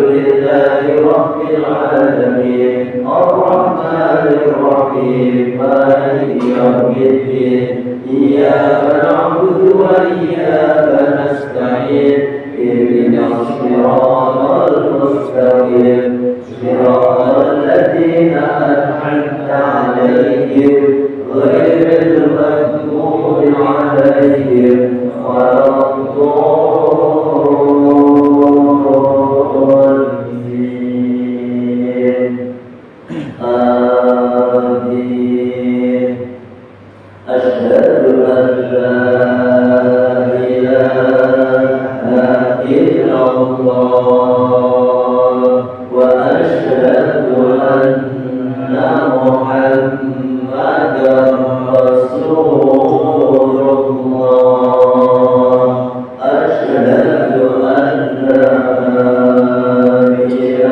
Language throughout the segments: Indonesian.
لله رب العالمين الرحمن الرحيم مالك يوم الدين إياك نعبد وإياك نستعين اهدنا الصراط المستقيم صراط الذين أنعمت عليهم غير المغضوب عليهم ولا الضالين آمين. أشهد أن لا إله إلا الله وأشهد أن محمدا رسول الله. أشهد أن لا إله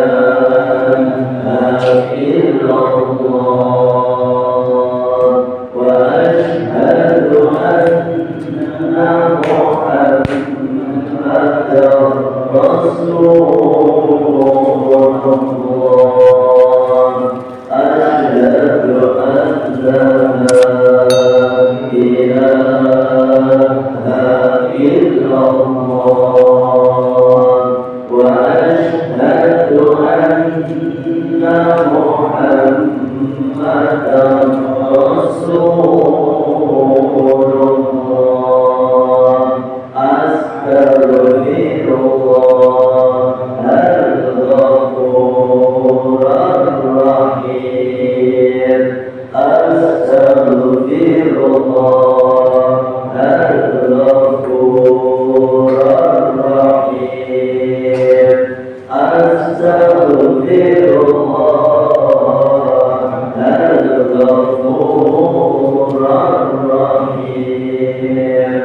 إلا الله وأشهد أن محمدا رسول الله. أشهد أن لا إله إلا الله وأشهد أن محمدا رسول الله. أستغفر الله الغفور الرحيم. أستغفر الله الغفور الرحيم. أستغفر الله الغفور الرحيم.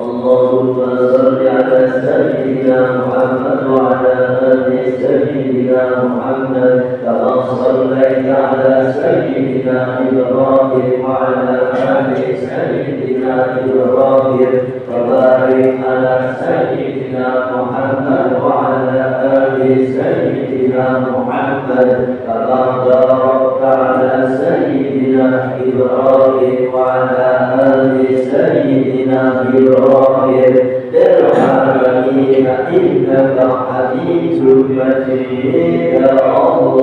اللهم صل على سيدنا محمد وعلى آل سيدنا محمد كما صليت على سيدنا إبراهيم وعلى آل سيدنا إبراهيم وبارك على سيدنا محمد وعلى آل سيدنا محمد كما باركت على سيدنا إبراهيم وعلى آل سيدنا إبراهيم في العالمين إنك حميد مجيد. اللهم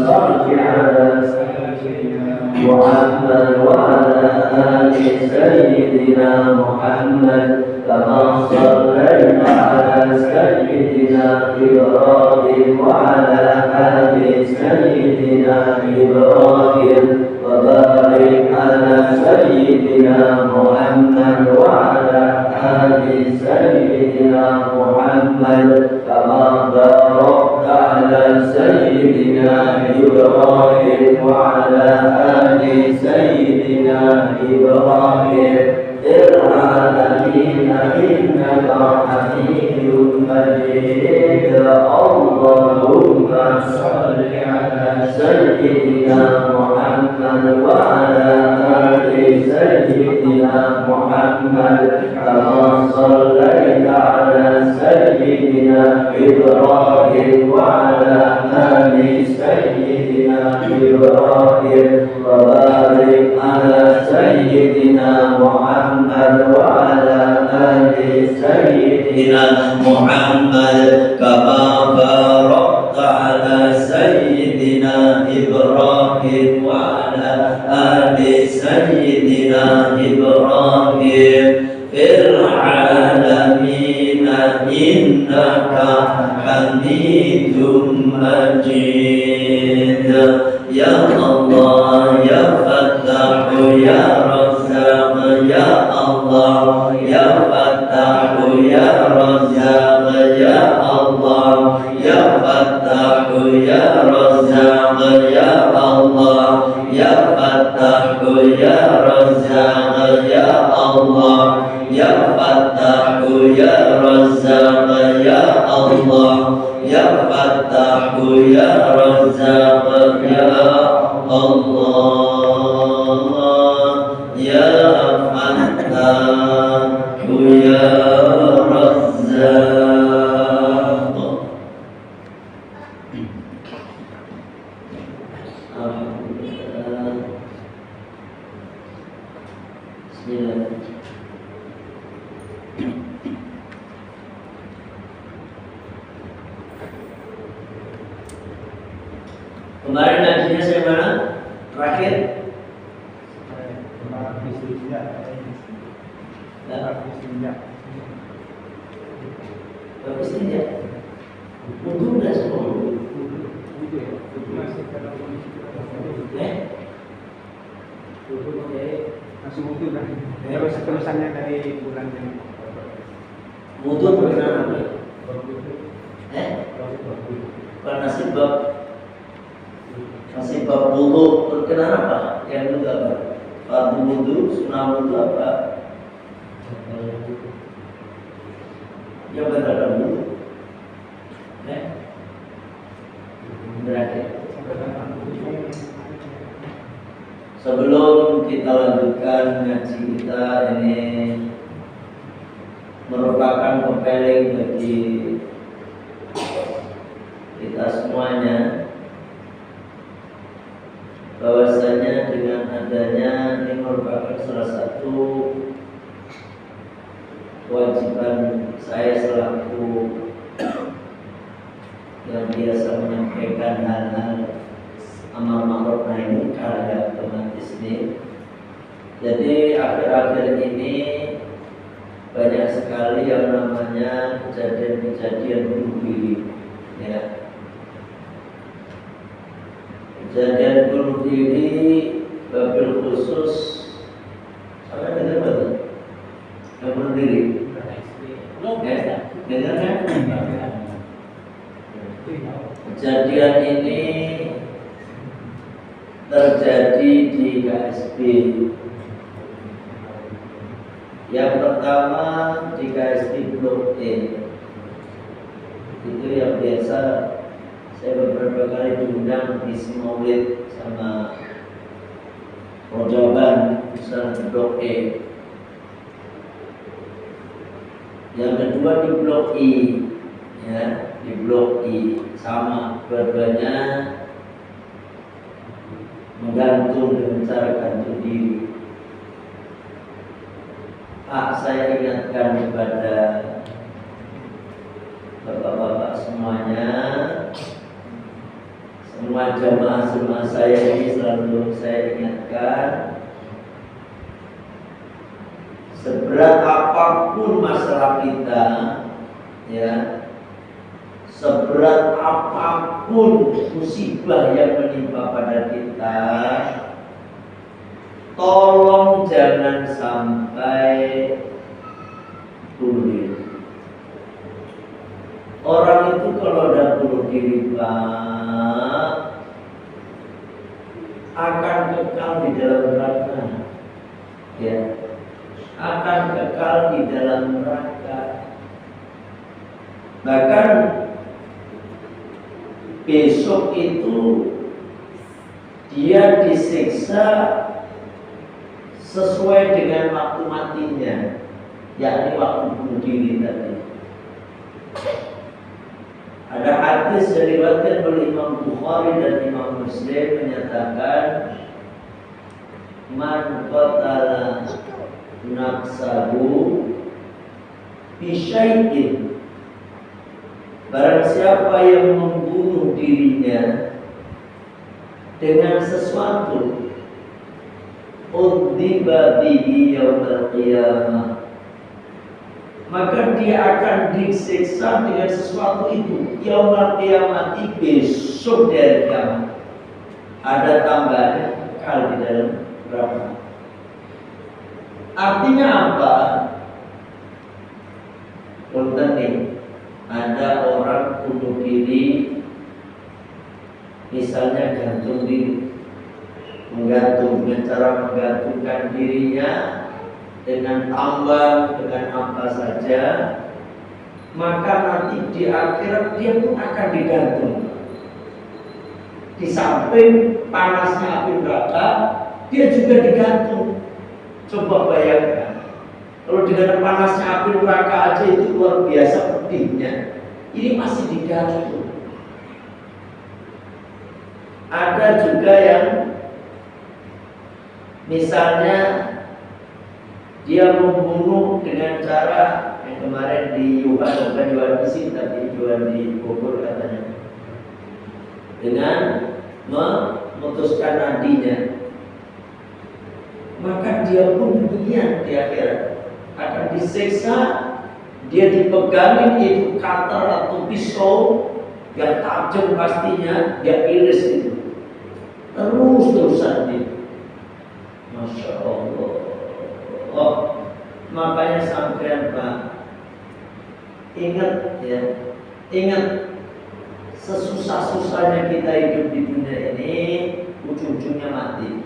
صل على سيدنا محمد وعلى آل سيدنا محمد كما صليت على سيدنا إبراهيم وعلى آل سيدنا إبراهيم وبارك على سيدنا محمد وعلى آل سيدنا محمد كما باركت على سيدنا إبراهيم وعلى آل سيدنا إبراهيم في العالمين إنك حميد مجيد. اللهم صل على سيدنا محمد وعلى آل سيدنا محمد كما صليت على سيدنا إبراهيم وعلى آل سيدنا إبراهيم وبارك على سيدنا محمد وعلى آل سيدنا محمد كما باركت على سيدنا إبراهيم وعلى آل سيدنا إبراهيم في العالمين إنك حميد مجيد. يا الله يا فتاح يا رزاق يا الله يا فتاح يا رزاق يا الله يا فتاح يا رزاق يا الله يا فتاح يا رزاق يا الله يا فتاح يا رزاق يا الله يا فتاح يا رزاق يا الله يا فتاح يا رزاق. Bagus tidak? Wudu nggak semua wudu? Masih wudu kan? Terus terusannya dari bulan yang Wudu berkenaan apa? Masih bab wudu berkenaan apa? Yang wudu apa? Fardu wudu, sunnah wudu apa? Yang berkaitan wudu. Berakhir. Sebelum kita lanjutkan ngaji kita ini merupakan compiling bagi kita semuanya, bahwasanya dengan adanya ini merupakan salah satu kewajiban saya selaku yang biasa menyampaikan hal-hal amar ma'ruf nahi munkar ya otomatis ini. Jadi akhir-akhir ini banyak sekali yang namanya kejadian-kejadian bunuh diri, ya. Kejadian bunuh diri wabil khusus apa dengar betul? Yang bunuh diri, dengar kan? Kejadian ini terjadi di KSB. Yang pertama di KSB Blok E. Itu yang biasa saya beberapa kali diundang di Maulid sama Rojaban misalnya Blok E. Yang kedua di Blok I, ya, di Blok I sama dua-duanya menggantung dengan cara gantung diri. Pak, saya ingatkan kepada bapak-bapak semuanya, semua jamaah saya ini selalu saya ingatkan, seberat apapun masalah kita, ya, seberat apapun musibah yang menimpa pada kita, tolong jangan sampai bunuh diri. Orang itu kalau udah bunuh diri, Pak, akan kekal di dalam neraka, ya, akan kekal di dalam neraka. Bahkan besok itu dia disiksa sesuai dengan waktu matinya, yakni waktu bunuh diri tadi. Ada hadis yang diriwayatkan oleh Imam Bukhari dan Imam Muslim menyatakan, man qatala nafsahu bi syai'in, barang siapa yang membunuh dirinya dengan sesuatu, udziba bihi yaumil qiyamah, maka dia akan disiksa dengan sesuatu itu yaumil qiyamah, besok dari kiamat. Ada tambahannya, kekal di dalam neraka. Artinya apa? Punten nih, ada orang bunuh diri, misalnya gantung diri, menggantung dengan cara menggantungkan dirinya dengan tambang, dengan apa saja, maka nanti di akhirat dia pun akan digantung. Di samping panasnya api neraka, dia juga digantung. Coba bayangkan, kalau dengan panasnya api neraka aja itu luar biasa pedihnya, ini masih digantung. Ada juga yang misalnya dia membunuh dengan cara yang kemarin di Yuhan, bukan Yuhan di sini tapi Yuhan di Bogor katanya, dengan memutuskan nadinya, maka dia dia pun demikian di akhirat akan disiksa. Dia dipegangin itu katar atau pisau yang tajam pastinya, dia iris itu terus-terusan itu. Masya Allah. Oh, makanya sampean Pak, ingat ya, ingat sesusah-susahnya kita hidup di dunia ini, ujung-ujungnya mati.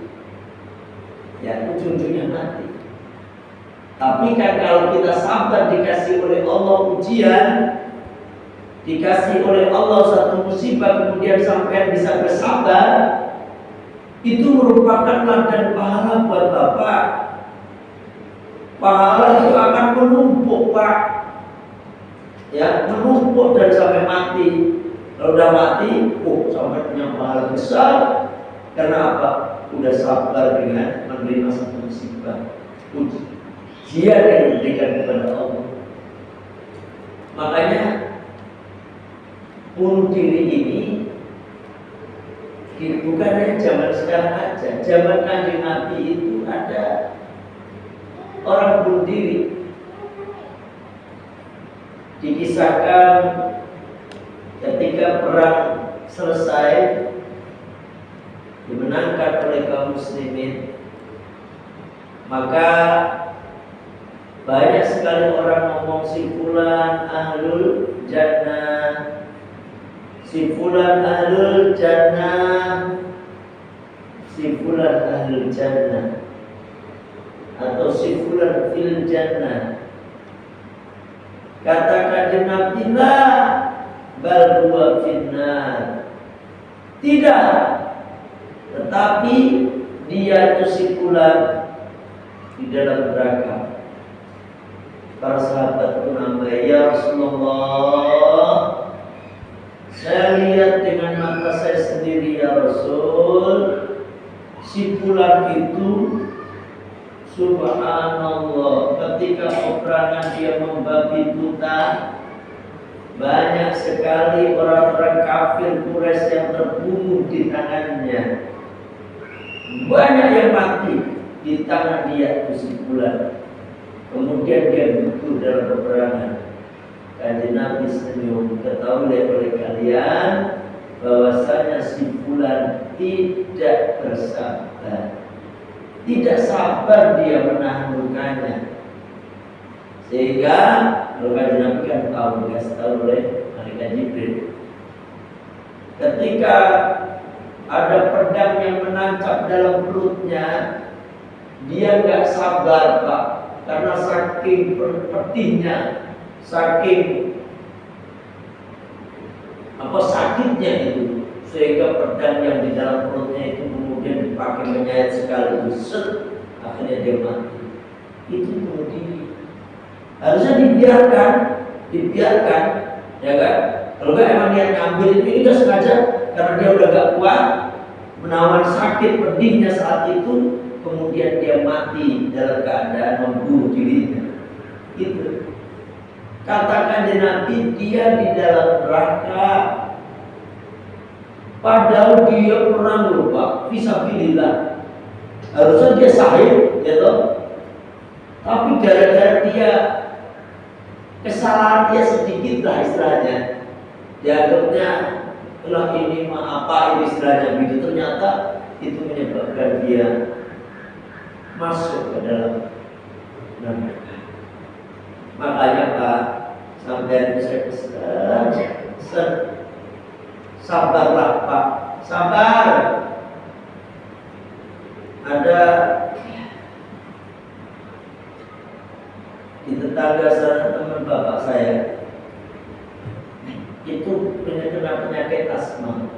Ya, ujung-ujungnya mati. Tapi kan kalau kita sabar dikasih oleh Allah ujian, dikasih oleh Allah satu musibah, kemudian sampai bisa bersabar, itu merupakan ladang pahala buat Bapak. Pahala itu akan menumpuk Pak, ya menumpuk dan sampai mati. Kalau udah mati, sampai punya pahala besar. Karena apa? Udah sabar dengan menerima satu musibah. Ujian yang diberikan kepada Allah. Makanya bunuh diri ini bukan hanya zaman sekarang aja. Zaman Kanjeng Nabi itu ada orang bunuh diri. Dikisahkan ketika perang selesai, dimenangkan oleh kaum muslimin, maka banyak sekali orang ngomong si fulan ahlul jannah, si fulan ahlul jannah, si fulan ahlul jannah, atau si fulan fil jannah. Katakan Nabi la bal huwa finnar. Tidak, tetapi dia itu si fulan di dalam neraka. Para sahabat pun nambah, ya Rasulullah, saya lihat dengan mata saya sendiri ya Rasul, si fulan itu subhanallah, ketika peperangan dia membabi buta, banyak sekali orang-orang kafir Quraisy yang terbunuh di tangannya. Banyak yang mati di tangan dia itu si fulan. Kemudian dia gugur dalam peperangan. Kanjeng Nabi senyum, ketahuilah oleh kalian bahwasanya si fulan tidak bersabar. Tidak sabar dia menahan lukanya. Sehingga kalau Kanjeng Nabi kan tahu, dikasih tahu oleh malaikat Jibril. Ketika ada pedang yang menancap dalam perutnya, dia nggak sabar Pak, karena saking pedihnya, saking sakitnya itu, sehingga pedang yang di dalam perutnya itu kemudian dipakai menyayat sekaligus, akhirnya dia mati. Itu bunuh diri. Harusnya dibiarkan, ya kan? Kalau nggak emang niat ngambil ini udah sengaja, karena dia udah gak kuat menawan sakit pedihnya saat itu, kemudian dia mati dalam keadaan membunuh dirinya. Itu. Katakan Nabi, dia di dalam neraka, padahal dia perang lupa, fisabilillah. Harusnya dia sahih, ya toh. Tapi gara-gara dia kesalahan dia sedikit lah istilahnya, dianggapnya lah ini apa ini istilahnya begitu, ternyata itu menyebabkan dia masuk ke dalam neraka. Makanya Pak, sampai saya pesan, sabarlah Pak, sabar. Ada di tetangga sana teman bapak saya itu kena penyakit asma.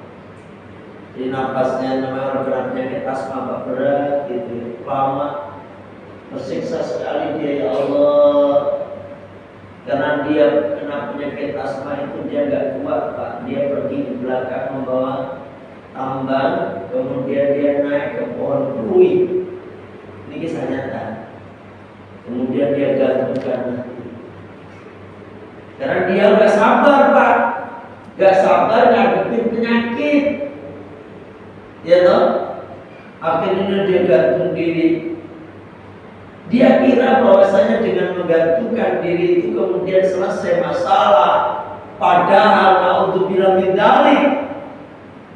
Di napasnya namanya orang kena penyakit asma Pak, berat gitu, lama, tersiksa sekali dia ya Allah. Karena dia kena penyakit asma itu dia nggak kuat Pak, dia pergi di belakang membawa tambang, kemudian dia naik ke pohon pluit. Ini kisah nyata. Kemudian dia gantungkan mati. Karena dia nggak sabar Pak, nggak sabar ngadepin penyakit, ya toh. Akhirnya dia gantung diri. Dia kira bahwasanya dengan menggantungkan diri itu kemudian selesai masalah. Padahal naudzubillah min dzalik,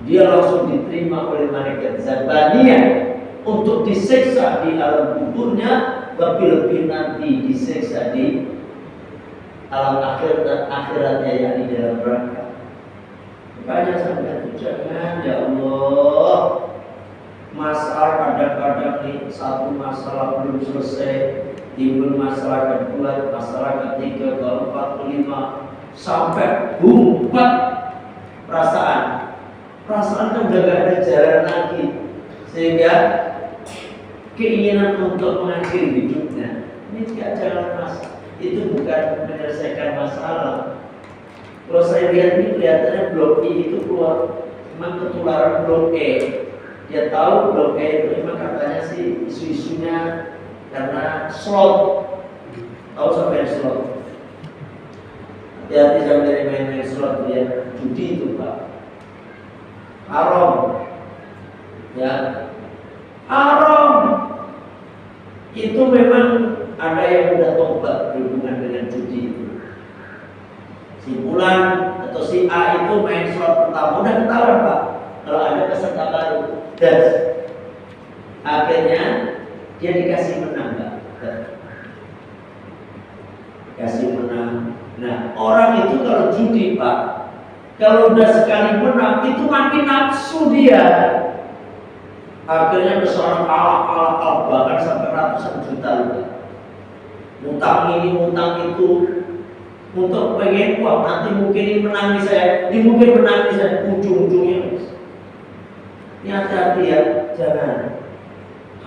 dia langsung diterima oleh malaikat Zabaniyah untuk disiksa di alam kuburnya, lebih-lebih nanti disiksa di alam akhiratnya, yakni dalam neraka. Makanya sampai jangan, ya Allah, masalah kadang-kadang nih, satu masalah belum selesai, timbul masalah kedua, masalah ketiga, keempat, kelima, sampai bumpat perasaan kan udah gak ada jalan lagi, sehingga keinginan untuk mengakhiri hidupnya ini tidak jalan. Mas, itu bukan menyelesaikan masalah. Kalau saya lihat ini kelihatannya blok I itu keluar memang ketularan blok E. Dia tahu blok E itu memang katanya sih isu-isunya karena slot. Tahu sampai slot? Hati-hati sampai main slot ya, judi itu Pak. Haram. Ya. Haram. Itu memang ada yang udah tobat berhubungan dengan judi itu. Si Bulan atau si A itu main slot pertama udah ketahuan Pak. Kalau ada peserta baru, dan akhirnya dia dikasih menang Pak. Kasih menang. Nah, orang itu kalau judi Pak, kalau udah sekali menang itu makin nafsu dia. Akhirnya ada seorang kalah bahkan sampai ratusan juta Pak. Utang ini, utang itu, untuk pengen uang, nanti mungkin ini menangi saya, ini mungkin menangi saya, ujung-ujungnya. Ini hati-hati ya, jangan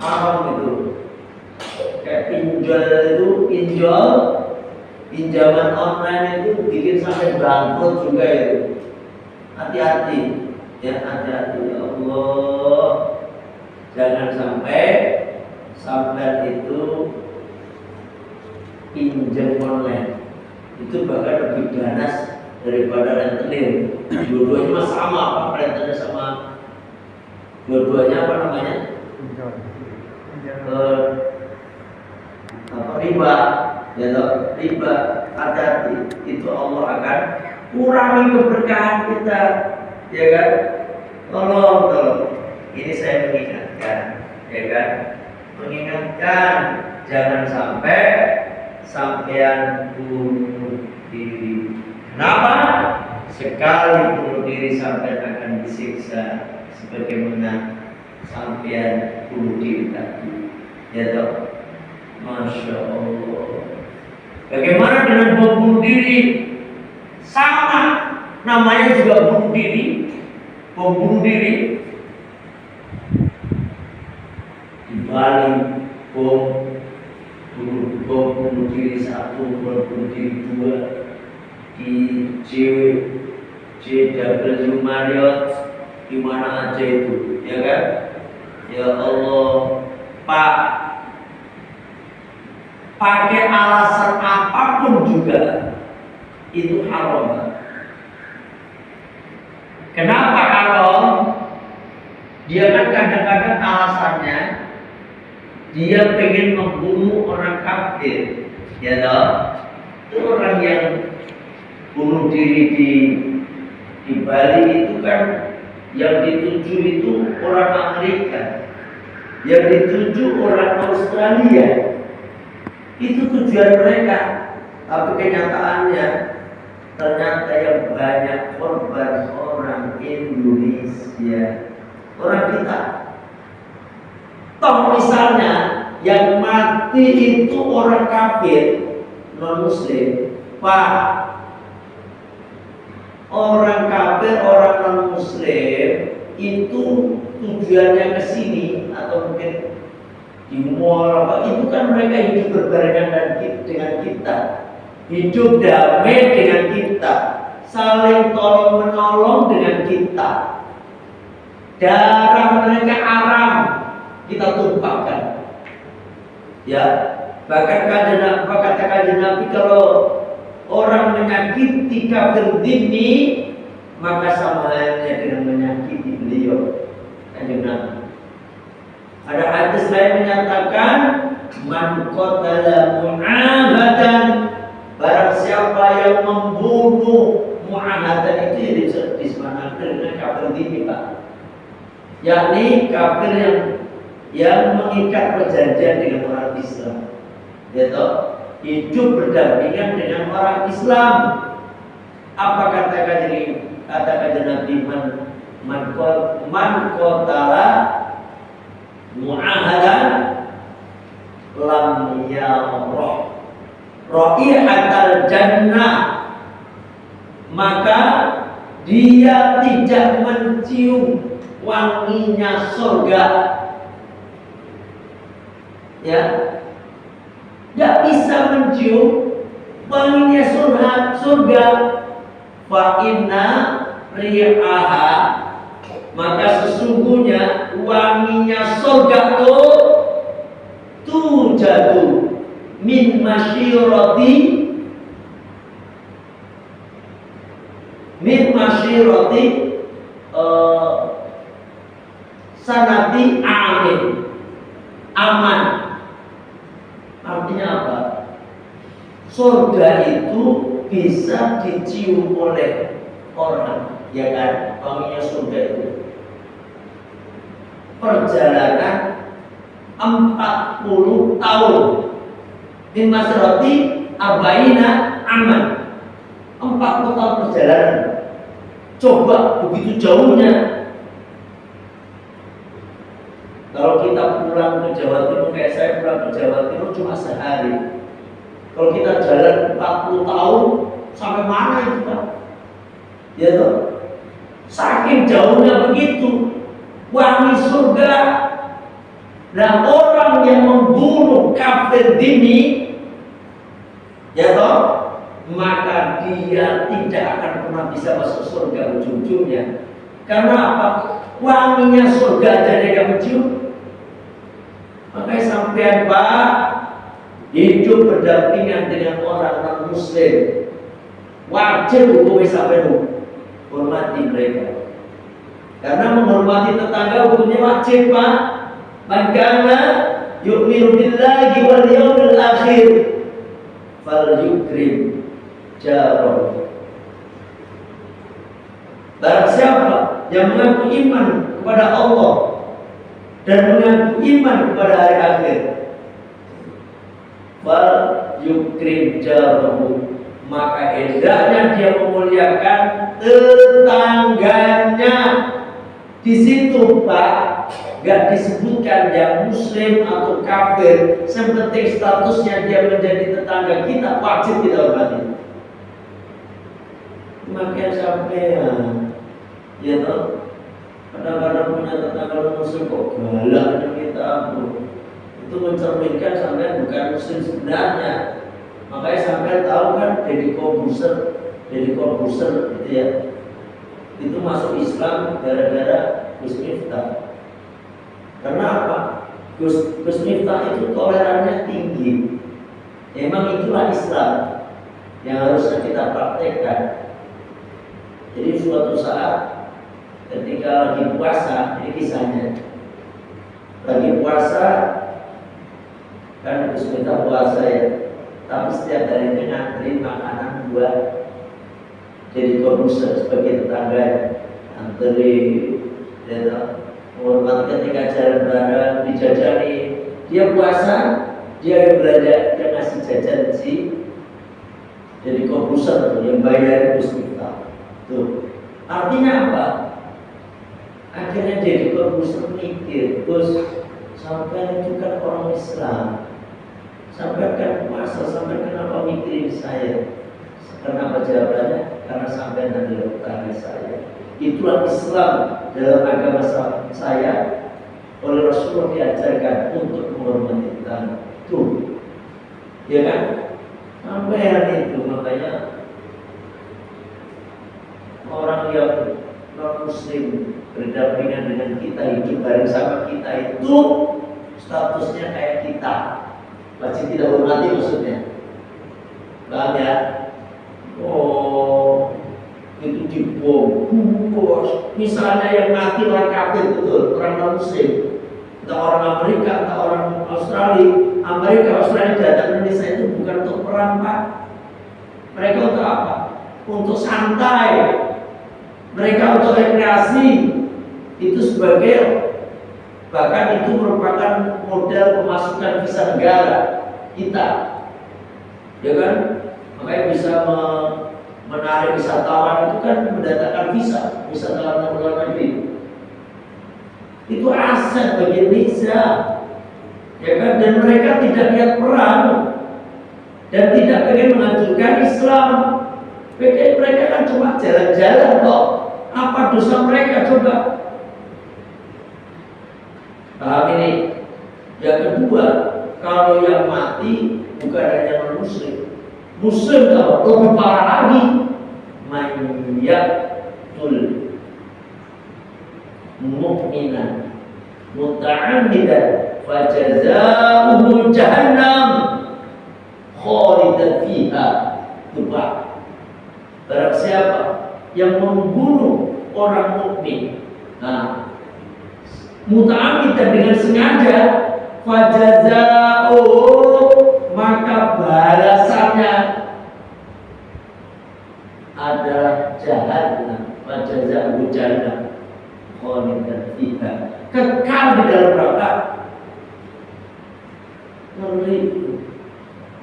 haram itu. Kayak pinjaman online itu bikin sampai bangkrut juga itu. Hati-hati, ya hati-hati ya Allah. Jangan sampai itu pinjam online. Itu bahkan lebih ganas daripada rentenir. Dua-duanya sama Pak, rentenir sama dua-duanya apa namanya? Riba, ya toh? Riba. Hati-hati, itu Allah akan kurangi keberkahan kita, ya kan? Tolong. Ini saya mengingatkan, ya kan? Mengingatkan jangan sampai sampean bunuh diri. Kenapa? Sekali bunuh diri sampean akan disiksa sebagaimana sampean bunuh diri tadi. Ya toh? Masya Allah. Bagaimana dengan bunuh diri? Sama, namanya juga bunuh diri. Bunuh diri di Bali, bom bunuh diri satu, bunuh diri dua di JW Marriott, di mana aja itu, ya kan? Ya Allah, Pak, pakai alasan apapun juga itu haram. Kenapa haram? Dia kan kadang-kadang alasannya dia pengen membunuh orang kafir, ya toh? Itu orang yang bunuh diri di Bali itu kan yang dituju itu orang Amerika, yang dituju orang Australia. Itu tujuan mereka. Tapi kenyataannya ternyata yang banyak korban orang Indonesia, orang kita. Toh misalnya yang mati itu orang kafir, non muslim, Pak. Orang kafir, orang non muslim itu tujuannya ke sini atau mungkin di mall apa, itu kan mereka hidup berbarengan dengan kita, hidup damai dengan kita, saling tolong menolong dengan kita. Darah mereka haram kita tumpahkan, ya. Bahkan kata kanjeng Nabi, kalau orang menyakiti kafir dhimmi, maka sama halnya dengan menyakiti beliau, kanjeng Nabi. Ada hadis lain menyatakan man qatala mu'ahadan, barang siapa yang membunuh mu'ahadan itu disebutkan dengan kafir ini Pak, yakni kafir yang mengikat perjanjian dengan orang Islam, yaitu hidup berdampingan dengan orang Islam. Apa kata kajian Nabi, man qatala mu'ahadan lam yarah raihatal jannah, maka dia tidak mencium wanginya surga. Ya, tidak bisa mencium wanginya surga. Fa inna rihaha, maka sesungguhnya wanginya surga itu jatuh min masyirati sanati aman. Artinya apa? Surga itu bisa dicium oleh orang, ya kan? Wanginya surga itu perjalanan 40 tahun di masyarakat arba'ina aman, 40 tahun perjalanan. Coba begitu jauhnya. Kalau kita pulang ke Jawa Timur, kayak saya pulang ke Jawa Timur cuma sehari. Kalau kita jalan 40 tahun, sampai mana itu Pak? Ya toh? Saking jauhnya begitu, wangi surga. Nah, orang yang membunuh kafir dini, ya toh, maka dia tidak akan pernah bisa masuk surga ujung-ujungnya. Karena apa? Wanginya surga aja dia gak mencium. Makanya sampean Pak hidup berdampingan dengan orang non-Muslim, wajib hukumnya sampean hormati mereka. Karena menghormati tetangga hukumnya wajib Pak. Man kana yu'minu billahi wal yawmil akhir falyukrim jarahu. Barang siapa yang mengaku iman kepada Allah dan mengaku iman kepada hari akhir, falyukrim jarahu, maka hendaknya dia memuliakan tetangganya. Di situ Pak, gak disebutkan yang Muslim atau kafir. Yang penting statusnya dia menjadi tetangga kita, wajib kita hormati. Makanya sampai ya toh, kadang-kadang punya tetangga Muslim kok galaknya kita, itu mencerminkan sampai bukan Muslim sebenarnya. Makanya sampai tahu kan Deddy Corbuzier gitu ya, itu masuk Islam gara-gara Gus Miftah. Karena apa? Gus Miftah itu tolerannya tinggi. Memang itulah Islam yang harusnya kita praktekkan. Jadi suatu saat ketika lagi puasa, ini kisahnya, lagi puasa kan Gus Miftah puasa ya, tapi setiap harinya ngantri makanan buat jadi Corbuzier sebagai tetangga, antri ya, menghormati ketika jalan bareng, dijajani. Dia puasa, dia belanja, dia ngasih jajan si jadi Corbuzier yang bayar Gus Miftah. Tuh, artinya apa? Akhirnya jadi Corbuzier mikir, Gus, sampai itu kan orang Islam, sampai kan puasa, sampai kenapa mikirin saya? Kenapa jawabannya? Karena sampai nanti tetangga saya. Itulah Islam dalam agama saya. Oleh Rasulullah diajarkan untuk menghormati tetangga. Tuh, ya kan? Sampai itu makanya orang yang non Muslim berdampingan dengan kita, hidup bareng sama kita, itu statusnya kayak kita, wajib tidak hormati maksudnya. Paham ya? Oh, itu dibom, bos. Misalnya yang mati orang kafir betul, orang non Muslim, entah orang Amerika, entah orang Australia datang ke Indonesia itu bukan untuk perang, Pak. Mereka untuk apa? Untuk santai. Mereka untuk rekreasi. Itu sebagai, bahkan itu merupakan modal pemasukan visa negara kita, ya kan? Makanya bisa menarik wisatawan itu kan mendatangkan visa wisatawan luar negeri. Itu aset bagi Indonesia, ya kan? Dan mereka tidak lihat perang dan tidak ingin menghancurkan Islam. Mereka kan cuma jalan-jalan kok. Apa dosa mereka coba? Paham ini? Yang kedua, kalau yang mati bukan hanya non-muslim, Muslim kalau lebih parah lagi, mayyatul mu'minan muta'ammidan fajazauhu jahannam khalidan fiha. Lupa. Barang siapa yang membunuh orang mukmin, nah, muta'ammidan dengan sengaja, fajazauhu, maka balasannya adalah jahannam, fajazauhu jahannam khalidan fiha, kekal di dalam neraka. Ngeri.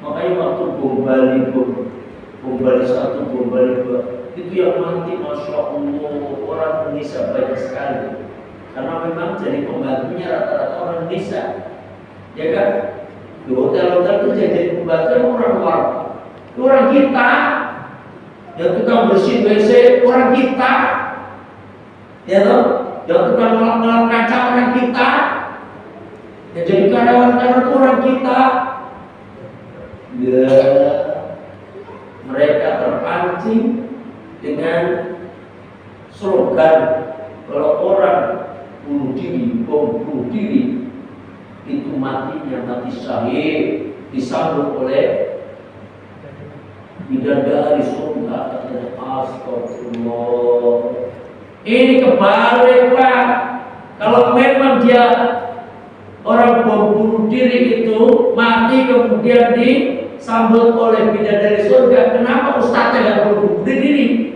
Makanya waktu bom Bali 1, bom Bali 2, itu yang mati Masya Allah orang Indonesia banyak sekali, karena memang jadi pembantunya rata-rata orang Indonesia, ya kan? Di hotel-hotel itu jadi pembantu orang kita, yang tukang bersih WC orang kita, ya toh, yang tukang ngelap kaca orang kita, yang jadi karyawan orang kita. Ya, mereka terpancing dengan slogan kalau orang bunuh diri, bom bunuh diri, itu matinya mati syahid, disambut oleh bidadari surga. Astagfirullah. Ini kebalik, Pak. Kalau memang dia orang bom bunuh diri itu mati kemudian disambut oleh bidadari surga, kenapa ustaznya nggak bunuh diri?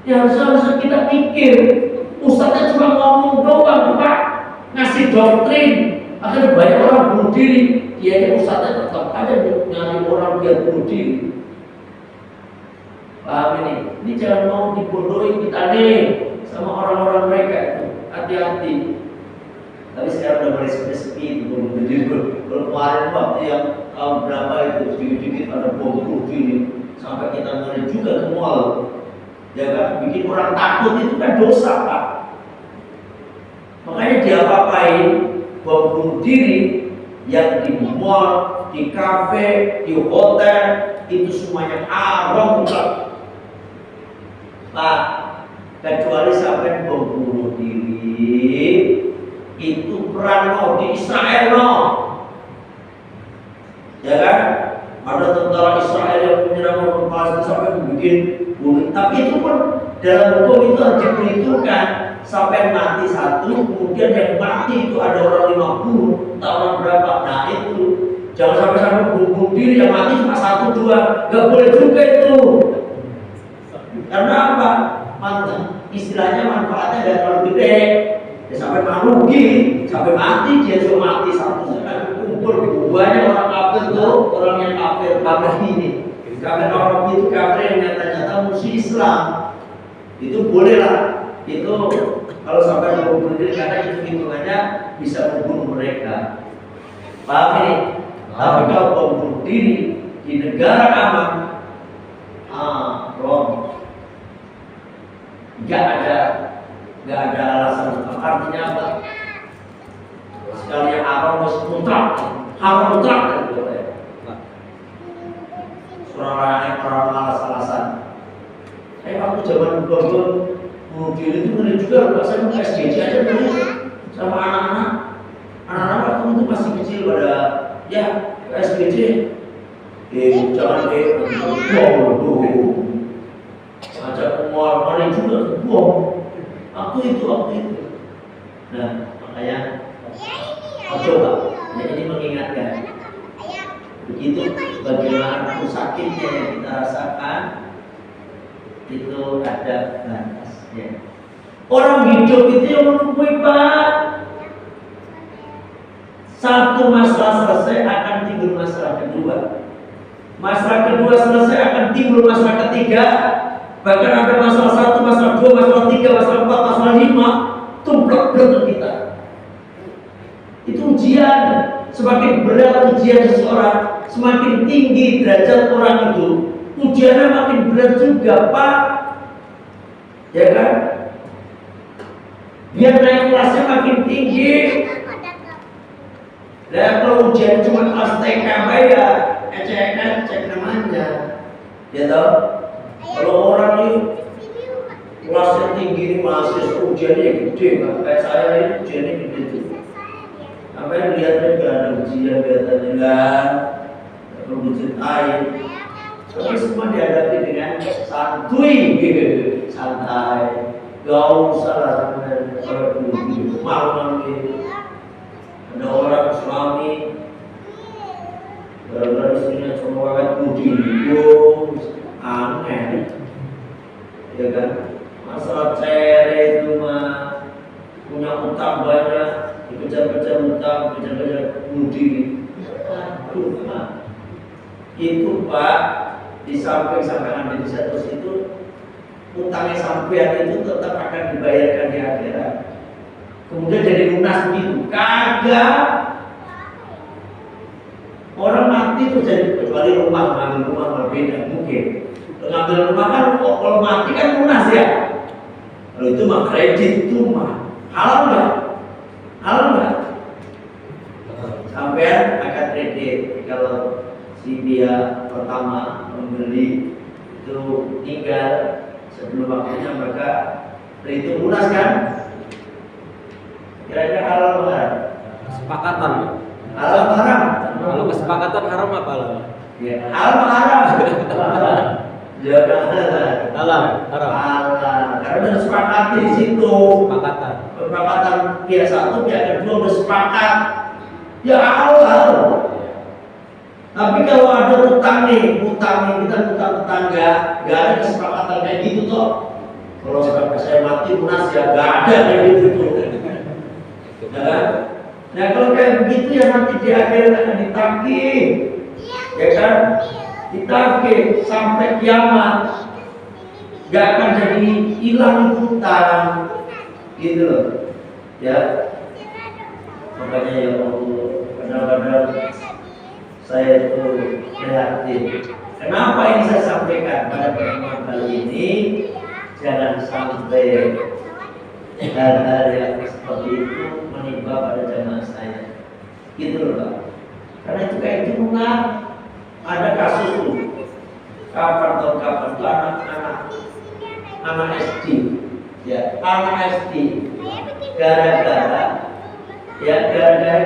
Ya harusnya kita pikir, ustaznya cuma ngomong doang, Pak, ngasih doktrin, akhirnya banyak orang bunuh diri. Dia ustaznya tetap aja nyari orang biar bunuh diri. Paham ini? Ini jangan mau dibodohi kita nih sama orang-orang mereka itu. Hati-hati. Tapi sekarang udah mulai sepi itu bunuh diri. Kalau kemarin waktu yang tahun berapa itu sedikit-sedikit ada bom bunuh diri, sampai kita mulai juga ke mall, ya kan? Bikin orang takut itu kan dosa, Pak. Makanya diapa-apain bom bunuh diri yang di mall, di kafe, di hotel, itu semuanya haram, Pak. Pak, kecuali sampai bom bunuh diri itu perang di Israel, ya kan? Ada tentara Israel yang menyerang orang Palestina sampai membuat bunuh. Tapi itu pun dalam hukum itu harus diperhitungkan sampai mati satu, kemudian yang mati itu ada orang 50, tak orang berapa. Nah itu jangan sampai bunuh diri yang mati cuma 1, 2, nggak boleh juga itu. Karena apa? Istilahnya manfaatnya nggak terlalu gede. Ya, sampai rugi, sampai mati dia cuma mati satu, kumpul banyak orang kafir tuh, orang yang kafir ini. Kafir orang itu kafir yang nyata-nyata musuh Islam. Itu boleh lah. Itu kalau sampai membunuh diri karena itu hitungannya bisa membunuh mereka. Paham ini? Tapi kalau membunuh diri di negara aman, wrong. Gak ada alasan. Artinya apa? Sekali yang haram harus mutlak dan boleh. Surah orang alasan-alasan. Waktu zaman Bogor bunuh diri itu ngeri juga. Saya mau SDJ aja dulu sama anak-anak waktu itu masih kecil pada ya SDJ. Jangan bom ajak ngomong juga bom. Waktu itu. Nah, makanya coba Ya, ini mengingatkan. Begitu bagaimana sakitnya yang kita rasakan itu ada batasnya. Orang hidup itu yang menunggu Pak. Satu masalah selesai akan timbul masalah kedua. Masalah kedua selesai akan timbul masalah ketiga. Bahkan ada masalah satu, masalah dua, masalah tiga, masalah empat, masalah lima. Tumplek belum kita. Itu ujian. Semakin berat ujian seseorang, semakin tinggi derajat orang itu, ujiannya makin berat juga, Pak. Ya kan? Biar naik kelasnya makin tinggi. Nah, kalau ujian cuma kelas TK ya, cek namanya. Ya toh? Kalau orang ini kelasnya tinggi ini mahasiswa ujiannya gede, kan? Kayak saya ini ujiannya gede tuh. Apa yang lihatnya gak ada ujian kelihatannya kan, perlu ceritain. Tapi semua dihadapi dengan santuy gitu, santai. Gak usah lah sampai malu gitu. Ada orang suami gara-gara istrinya cuma pakai budi aneh, ya kan? Masalah cere itu mah punya utang banyak, dikejar-kejar utang, kejar-kejar budi. Aduh, Pak. Itu Pak, di samping sampai di satu situ, utangnya sampean itu tetap akan dibayarkan di akhirat. Kemudian jadi lunas begitu, kagak. Orang mati itu jadi kecuali rumah, ngambil rumah berbeda mungkin. Ngambil rumah kan kalau mati kan lunas ya. Kalau itu mah kredit itu mah halal nggak? Halal nggak? Sampean akan kredit kalau si dia pertama membeli itu tinggal sebelum waktunya maka itu lunas kan? Kira-kira halal haram? Kesepakatan. Halal haram? Kalau kesepakatan haram apa lah? Ya, halal haram. Jangan Halal, haram. Halal. Karena udah sepakati di situ. Kesepakatan. Kesepakatan pihak satu, pihak kedua udah sepakat. Ya halal. Tapi kalau ada utang nih kita utang tetangga, gak ada kesepakatan kayak gitu toh. Kalau saya mati lunas ya gak ada kayak gitu tuh. Nah kalau kayak begitu ya nanti di akhir akan ditagih, ya kan? Ditagih sampai kiamat, gak akan jadi hilang utang, gitu loh, ya. Makanya ya Allah, kadang-kadang saya itu prihatin. Kenapa ini saya sampaikan pada pertemuan kali ini? Jangan sampai hal-hal yang seperti itu menimpa pada jamaah saya, gitu loh Pak. Karena itu kayak gitu kan, ada kasus tuh kapan tuh anak SD, ya anak SD gara-gara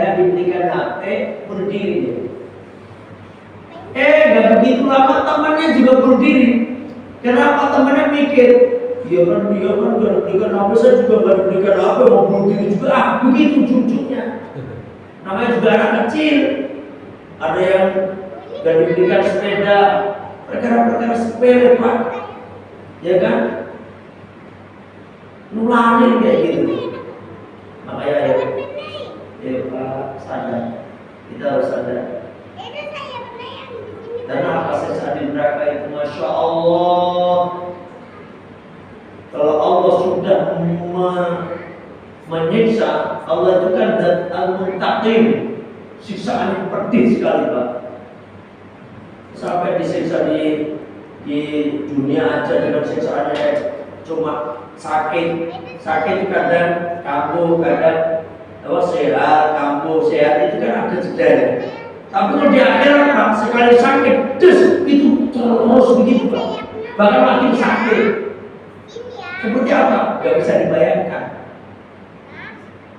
kan diberikan HP berdiri. Gak begitu lama temannya juga berdiri. Kenapa temannya mikir? Dia kan gak diberikan HP, saya juga gak diberikan HP, mau bunuh diri juga. Begitu cucunya. Namanya juga anak kecil. Ada yang gak diberikan sepeda, perkara-perkara sepele Pak, ya kan? Nularin kayak gitu. Makanya ya Pak sadar, kita harus sadar. Karena apa saja di neraka itu, masya Allah. Kalau Allah sudah menyiksa, Allah itu kan al-muntaqim, siksaan yang pedih sekali Pak. Sampai disiksa di dunia aja dengan siksaannya cuma sakit kadang kambuh, kadang sehat, kambuh, sehat itu kan ada jedanya. Tapi kalau di akhirat Pak, sekali sakit, itu terus begitu Pak. Bahkan makin sakit. Seperti apa? Gak bisa dibayangkan.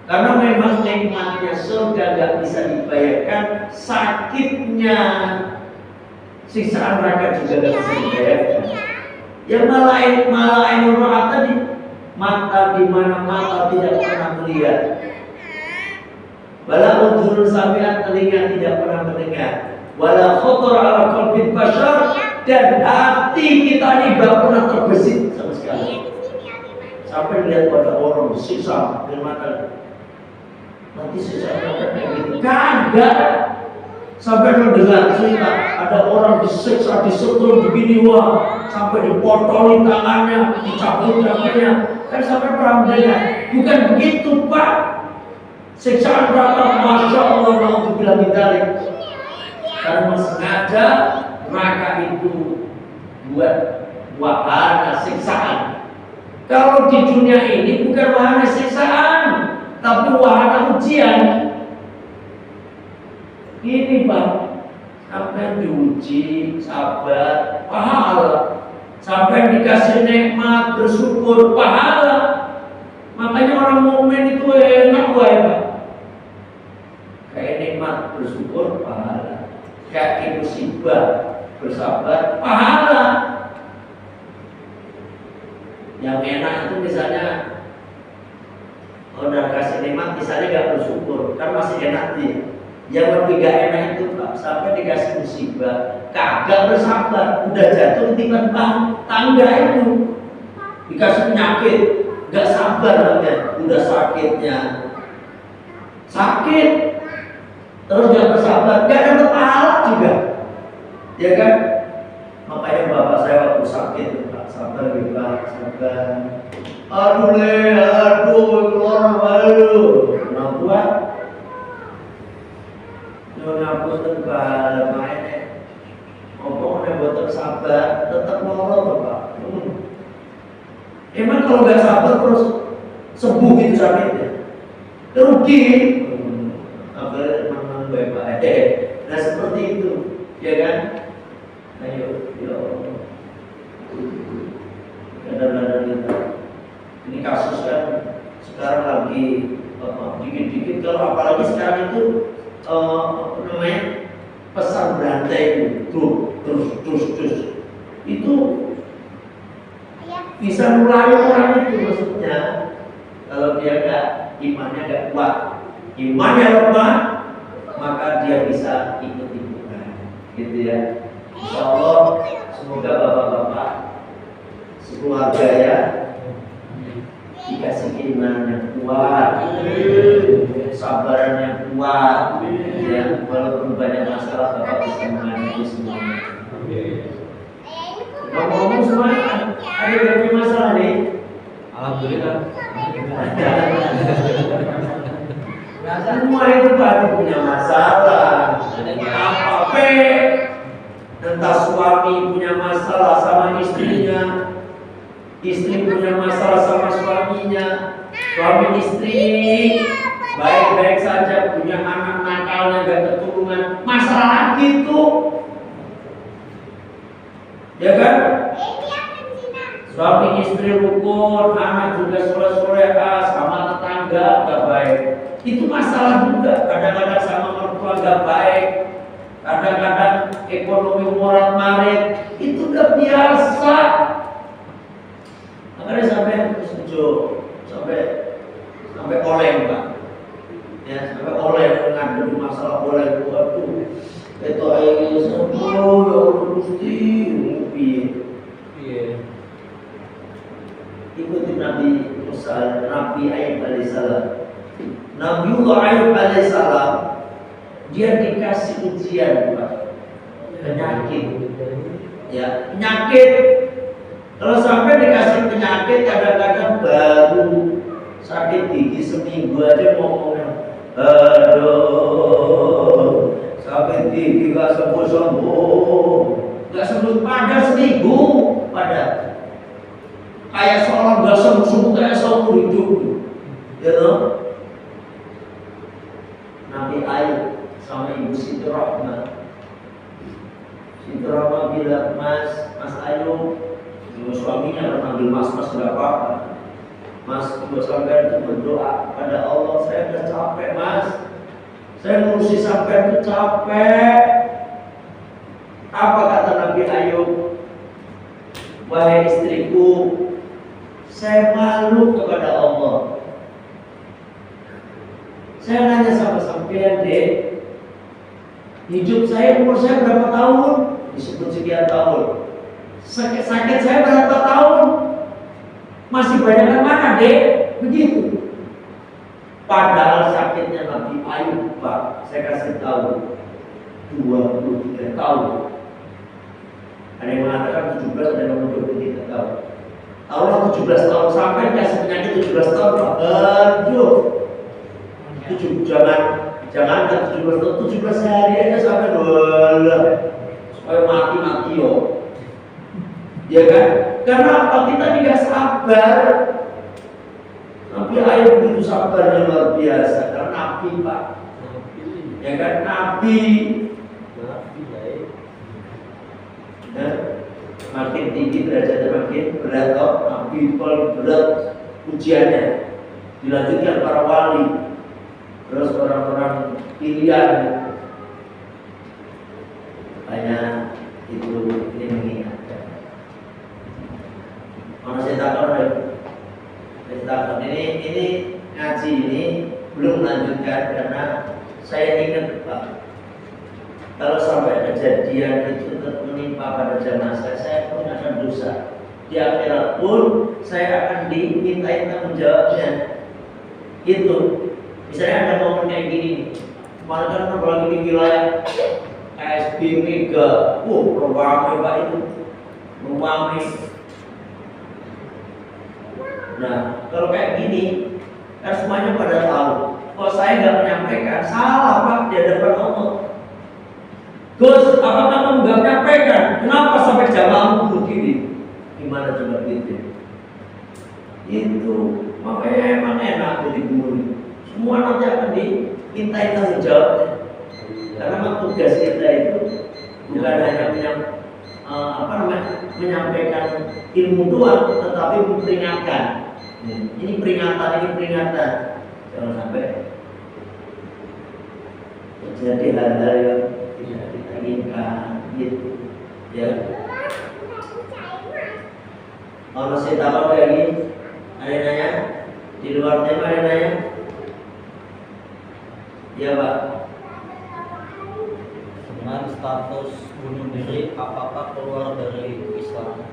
Karena memang nikmatnya surga gak bisa dibayangkan, sakitnya siksaan neraka juga gak bisa dibayangkan. Ya malah ainul ra'at tadi, mata di mana mata tidak pernah melihat, Wala udhurun sami'at, telinga tidak pernah mendengar. Wala khotor ala qalbi bashar, dan hati kita ini tidak pernah terbesit sama sekali. Sampai lihat pada orang disiksa dengan mata, nanti siksa kayak gitu. Kagak. Sampai mendengar cerita ada orang disiksa, disetrum begini, wah, sampai dipotolin tangannya, dicabut kakinya. Kan sampai pernah mendengar. Bukan begitu, Pak. Siksaan berapa? Masya Allah, na'udzubillah min dzalik. Karena sengaja, maka itu buat wahana siksaan. Kalau di dunia ini bukan wahana siksaan, tapi wahana ujian. Ini Pak, sampai diuji, sabar, pahala. Sampai dikasih nikmat, bersyukur, pahala. Makanya orang mukmin itu enak Pak. Kayak nikmat, bersyukur, pahala. Kayak musibah, bersabar, pahala. Yang enak itu misalnya udah kasih nikmat, misalnya gak bersyukur, kan masih enak dia. Yang lebih gak enak itu Pak, sampai dikasih musibah, kagak bersabar, udah jatuh tiba tangga itu, dikasih penyakit, gak sabar kan, udah sakitnya, sakit, terus gak bersabar, gak ada pahala juga, ya kan? Makanya bapak saya waktu sakit, Pak, sabar gitu Pak, sabar. Aduh keluar malu, kenapa buat? Ngapus tengkal main ngomongnya buat tersabar, tetap ngomong Pak. Emang kalau nggak sabar terus sembuh gitu sakitnya, rugi. Apa memang baik. Nah seperti itu, ya kan? Ayo, kadang-kadang kita ini kasus kan sekarang lagi dikit-dikit, kalau apalagi sekarang itu pesan berantai itu terus itu bisa mulai orang itu, maksudnya kalau dia imannya gak kuat, imannya lemah, maka dia bisa ikut-ikutan gitu ya. Insyaallah semoga bapak-bapak sekeluarga ya dikasih keimanan yang kuat, kesabaran yang kuat, ya, walaupun banyak masalah bapak bisa menghadapi semuanya. Ngomong-ngomong semua, ada yang punya masalah nih? Alhamdulillah. Semua itu pasti punya masalah. Apa? Entah suami punya masalah sama istrinya, istri punya masalah sama suaminya, suami istri baik-baik saja punya anak nakalnya gak keturunan, masalah lagi itu, ya kan? Suami istri rukun, anak juga soleh-soleha, sama tetangga gak baik, itu masalah juga. Kadang-kadang sama mertua gak baik, kadang-kadang ekonomi moral marit, itu udah biasa. Makanya sampai setuju, sampai oleng Pak, ya sampai oleng menghadapi masalah oleng. Waduh, itu aja semua ya mesti ngupi. Ikuti Nabi Musa, Nabi Ayub alaihissalam. Nabiullah Ayub alaihissalam, dia dikasih ujian Pak, penyakit, ya penyakit. Kalau sampai dikasih penyakit, kadang-kadang baru sakit gigi seminggu aja ngomongnya, aduh, sakit gigi gak sembuh-sembuh, gak sembuh pada seminggu, pada kayak seorang gak sembuh-sembuh, kayak seumur hidup, gitu. Nabi Ayub sama Ibu Siti Rahmah. Siti Rahmah bilang, Mas Ayub, suaminya panggil mas gak apa-apa. Mas, ibu sampai itu berdoa pada Allah, saya udah capek Mas, saya ngurusi sampai itu capek. Apa kata Nabi Ayub? Wahai istriku, saya malu kepada Allah. Saya nanya sama sampean deh, hidup saya, umur saya berapa tahun? Disebut sekian tahun. Sakit saya berapa tahun? Masih banyak yang mana deh? Begitu. Padahal sakitnya Nabi Ayub, Pak, saya kasih tahu 23 tahun. Ada yang mengatakan 17, ada yang mengatakan 23 tahun. Tahulah 17 tahun sampai kasih penyakit 17 tahun, Pak. Aduh. Jangan ke 17 tahun, 17 hari aja sampai bola. Supaya mati yo. Ya kan? Karena apa? Kita tidak sabar. Nabi Ayub begitu sabarnya luar biasa. Karena Nabi, Pak. Ya kan? Nabi. Ya. Makin tinggi derajatnya makin berat. Nabi paling berat ujiannya. Dilanjutkan para wali. Terus orang-orang pilihan. Makanya itu ini mengingatkan. Mana saya takut ini ngaji ini belum melanjutkan karena saya ingat, Pak, kalau sampai kejadian itu menimpa pada zaman saya pun akan dosa. Di akhirat pun saya akan dimintai tanggung jawabnya. Itu misalnya ada momen kayak gini, kemarin kan lagi di wilayah KSB Mega, ramai Pak itu, ramai. Nah, kalau kayak gini, kan semuanya pada tahu. Kalau saya nggak menyampaikan, salah Pak di hadapan Allah. Gus, apakah kamu nggak menyampaikan? Kenapa sampai jamaah bunuh diri? Gimana coba gitu? Itu makanya emang enak jadi guru. Semua nanti akan dimintai tanggung jawabnya. Karena tugas kita itu bukan hanya menyampaikan ilmu doang, tetapi memperingatkan. Ini peringatan. Jangan sampai terjadi hal-hal yang tidak kita inginkan, gitu. Ya. Kalau masih tahu lagi, ada yang nanya? Di luar tema ada yang nanya? Ya Pak. Dengan status bunuh diri, apakah keluar dari Islam?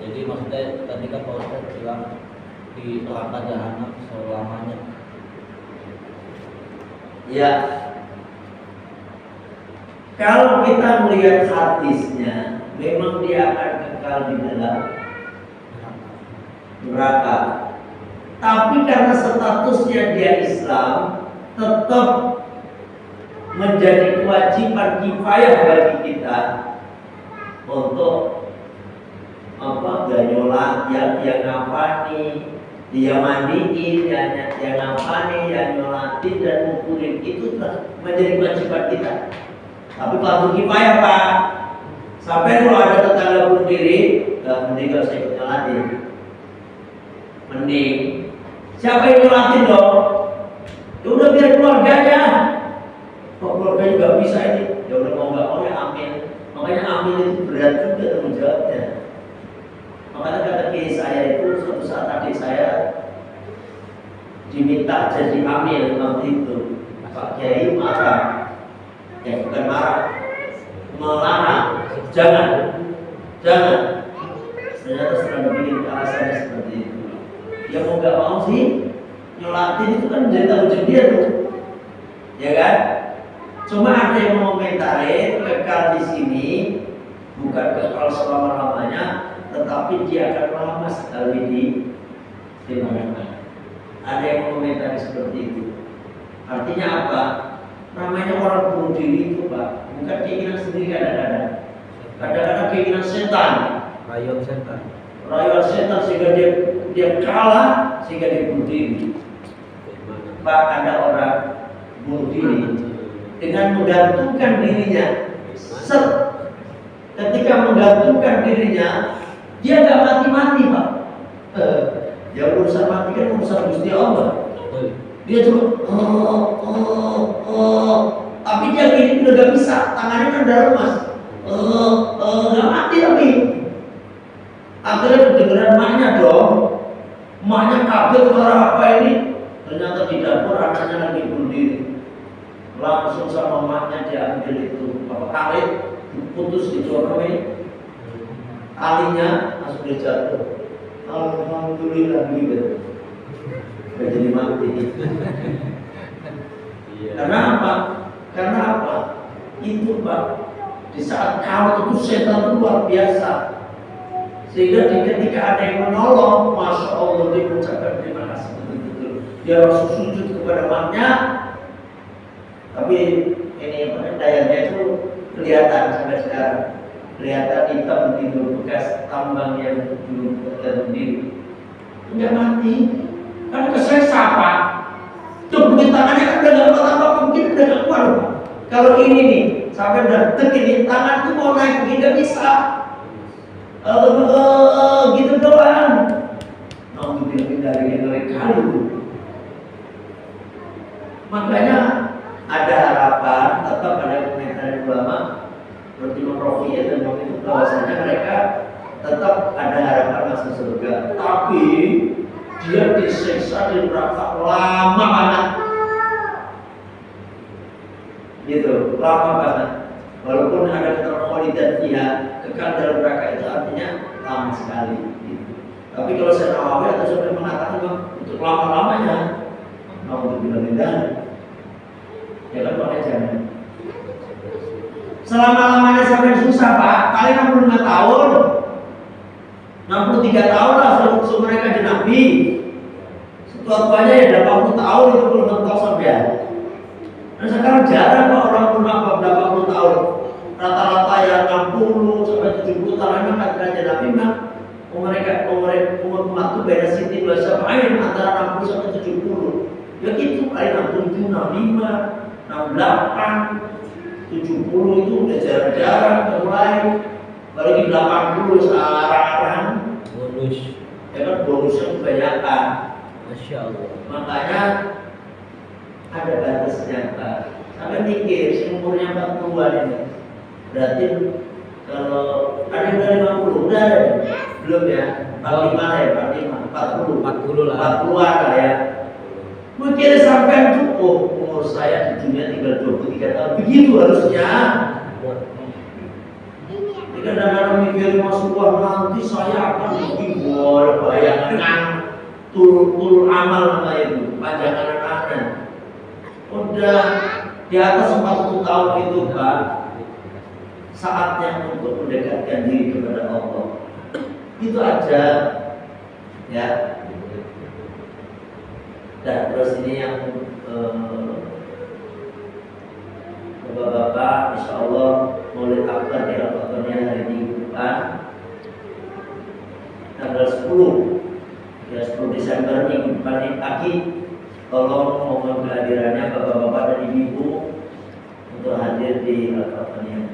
Jadi maksudnya tadi kan Pak Ustadz bilang di neraka jahanam selamanya. Ya. Kalau kita melihat hadisnya, memang dia akan kekal di dalam neraka. Tapi karena statusnya dia Islam, tetap menjadi kewajiban kifayah bagi kita untuk dia nyolat, dia ngapani, dia mandiin, dia ngapani, dia nyolatin dan ngukurin, itu menjadi kewajiban kita. Tapi kalau kifayah Pak, sampai kalau ada tetangga bunuh diri, mending gak usah ikut nyolatin. Mending siapa yang nyolatin dong? Ya udah biar keluarganya. Kok keluarganya nggak bisa ini? Ya udah mau nggak mau ya amin. Makanya amin itu berat juga tanggung jawabnya. Makanya kata kiai saya itu suatu saat adik saya diminta jadi amil waktu itu. Pak Kiai marah, ya bukan marah, melarang, jangan. Ternyata setelah bikin alasannya seperti itu. Ya mau nggak mau sih, nyolatin itu kan menjadi tanggung jawab dia tuh, ya kan? Cuma ada yang mengomentari kekal di sini bukan kekal selama-lamanya, tetapi dia akan lama sekali di neraka. Ada yang mengomentari seperti itu. Artinya apa? Namanya orang bunuh diri itu Pak, bukan keinginan sendiri kadang-kadang keinginan setan, Rayuan setan sehingga dia kalah sehingga dia bunuh diri. Pak, ada orang bunuh diri dengan menggantungkan dirinya. Ketika menggantungkan dirinya, dia nggak mati-mati Pak. Yang urusan mati kan urusan Gusti Allah. Dia cuma tapi dia gini udah gak bisa, tangannya kan udah lemas. Nggak mati tapi akhirnya kedengeran maknya dong. Maknya kaget suara apa ini? Ternyata di dapur anaknya lagi bunuh diri. Langsung sama mamanya diambil itu karet, putus gitu talinya, langsung dijatuh. Alhamdulillah gitu. Gak jadi mati. Karena apa? Karena apa? Itu Pak, di saat kamu itu setan itu luar biasa. Sehingga ketika ada yang menolong, Masya Allah dia mengucapkan terima kasih betul-betul. Dia langsung sujud kepada mamanya. Tapi ini dayanya itu kelihatan sampai sekarang. Kelihatan hitam itu bekas tambang yang dulu berdiri. Enggak mati. Karena keselesa Pak. Tuh mungkin tangannya kan udah gak apa-apa, mungkin udah gak kuat Pak. Kalau ini nih, sampai udah ini tangan tuh mau naik begini gak bisa. Gitu doang. Alhamdulillah dari kali itu. Makanya ada harapan, tetap ada komentar ulama seperti Imam dan itu bahwasanya mereka tetap ada harapan masuk surga. Tapi dia disiksa di neraka lama banget. Gitu, lama banget. Walaupun ada keterkoli dan dia kekal dalam neraka itu artinya lama sekali. Gitu. Tapi kalau saya Nawawi atau sampai mengatakan untuk lama-lamanya, alhamdulillah, ya kan pakai jangan. Selama-lamanya sampai susah Pak, kali 65 tahun, 63 tahun lah sebelum mereka jadi Nabi. Setua-tuanya ya 80 tahun itu belum mentok sampai. Dan sekarang jarang Pak orang berapa puluh tahun. Rata-rata ya 60 sampai 70 tahun memang kan jadi Nabi mah. Umur umat itu beda siti dua sabain antara 60 sampai 70. Ya gitu kali 67, 65, 68. 70 itu udah jarang-jarang mulai, apalagi 80 searah-arahan bonus, ya kan bonusnya kebanyakan. Masya Allah. Makanya ada batasnya Pak. Sampai mikir, umurnya 40-an ini, berarti kalau ada yang dari 50 udah ada, belum ya? 45 ya, 40 lah. 40-an lah ya. Mungkin sampai itu, umur saya di dunia tinggal 23 tahun. Begitu harusnya. Ini kadang-kadang mikir masuk nanti saya akan begini. Bayangkan tul amal nama itu, panjangan anak. Udah di atas 40 tahun itu Pak, saatnya untuk mendekatkan diri kepada Allah. Itu aja, ya. Dan terus ini yang Bapak-bapak, insya Allah mulai akbar di Al-Fatihah hari Minggu depan tanggal 10 ya 10 Desember minggu depan ini pagi. Tolong mohon kehadirannya bapak-bapak dan ibu untuk hadir di Al-Fatihah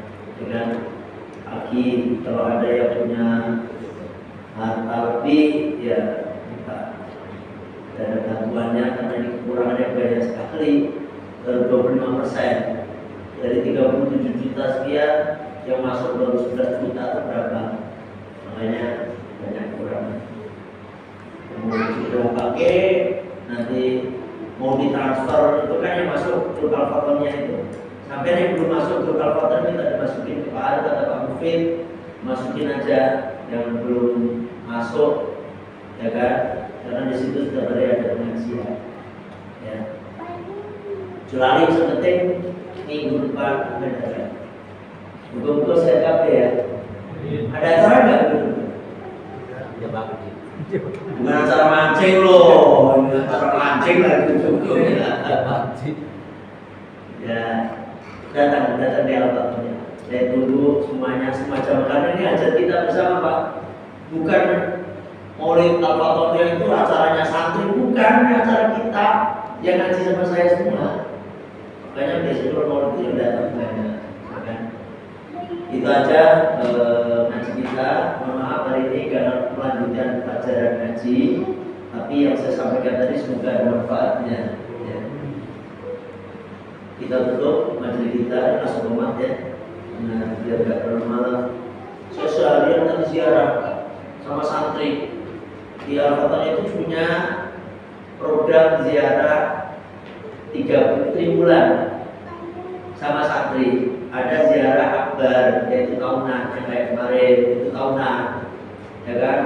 dengan pagi. Kalau ada yang punya harta lebih ya kita dan bantuannya karena ini kekurangannya banyak sekali, 25%. Dari 37 juta sekian yang masuk baru 11 juta atau berapa, makanya banyak kekurangan. Kemudian sudah pakai nanti mau ditransfer itu kan yang masuk grup Al-Fatihahnya itu, sampai yang belum masuk grup Al-Fatihah minta dimasukin ke Pak Ari, kata Pak Mufid masukin aja yang belum masuk, ya kan, karena di situ sudah ada pengajian, ya. Jelali sepenting minggu depan ada. Betul-betul saya kafe ya. Ada acara nggak? Ya Pak. Bukan acara mancing loh, acara mancing lagi betul-betul ya. Datang di Al-Fatihah. Saya tunggu semuanya semacam, karena ini ajar kita bersama Pak. Bukan Maulid Al-Fatihah itu acaranya santri, bukan, ini acara kita yang ngaji sama saya semua. Makanya biasanya kalau mau itu yang datang banyak, kan? Itu aja ngaji kita. Mohon maaf hari ini karena melanjutkan pelajaran ngaji, tapi yang saya sampaikan tadi semoga ada manfaatnya. Ya. Kita tutup majelis kita langsung umat ya. Nah, biar nggak terlalu malam. Saya seharian tadi ziarah sama santri di Al-Fatihah itu punya program ziarah 3 bulan sama santri. Ada ziarah akbar yaitu tahunan, yang kayak kemarin itu tahunan, ya kan?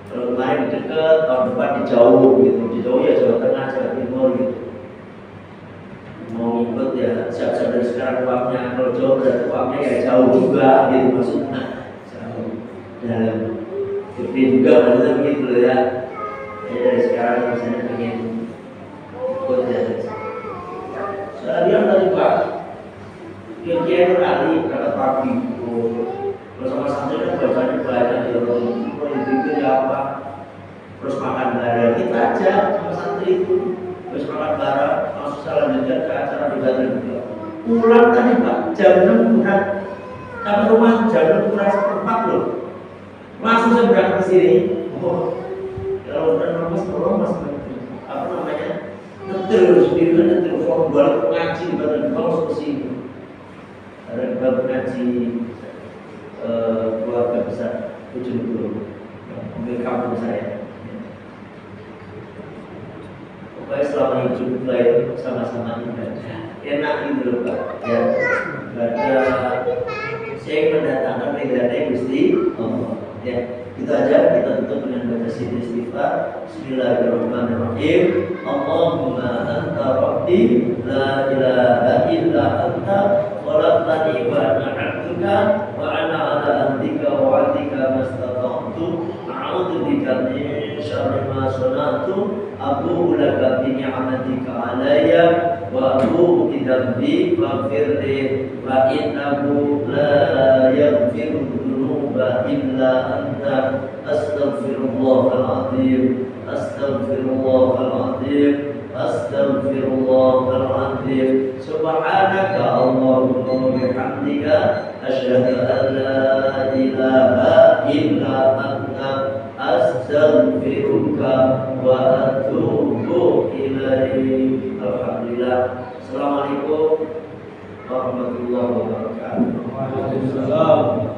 Kalau kemarin di dekat, tahun depan di jauh gitu, di jauh ya Jawa Tengah, Jawa Timur gitu. Mau ngikut ya siap-siap dari sekarang uangnya. Kalau jauh berarti uangnya ya jauh juga gitu maksudnya. Jauh dalam gede juga maksudnya begitu loh ya. Jadi dari sekarang misalnya pengen ikut ya. Seharian tadi Pak, Kiai Nur Ali berangkat pagi, bersama santri kan bacanya banyak ya, itu ya apa, terus makan bareng kita aja sama santri itu, terus makan bareng, langsung selanjutnya ke acara ibadah juga. Pulang tadi Pak, jam 6 kurang, sampai rumah jam 6 kurang seperempat loh, langsung saya berangkat ke sini. Kalau udah mas, apa namanya, ngetir sendiri kan ngetir, kalau balik ngaji ibadah langsung ke sini. Ada baru ngaji keluarga besar Ujung pemilik kampung saya. Pokoknya selama hidup itu sama-sama ibadah enak gitu loh Pak ya. Ada saya mendatangkan negara Gusti Allah ya. Itu aja, kita tutup dengan baca sifat istighfar. Bismillahirrahmanirrahim. Allahumma anta rabbi la ilaha illa anta khalaqtani wa ana 'abduka wa ana 'ala ahdika wa 'ahdika mastata'tu a'udzu bika min syarri ma sana'tu abu'u laka bi ni'matika 'alayya wa abu'u bi dhanbi faghfir li fa innahu la yaghfiru dzunuba illa anta astaghfirullahal azim astaghfirullahal azim astaghfirullahal azim subhanaka allahumma wa bihamdika asyhadu an la ilaha illa anta astaghfiruka wa atubu ilaik. Alhamdulillah. Assalamualaikum warahmatullahi wabarakatuh. Waalaikumsalam.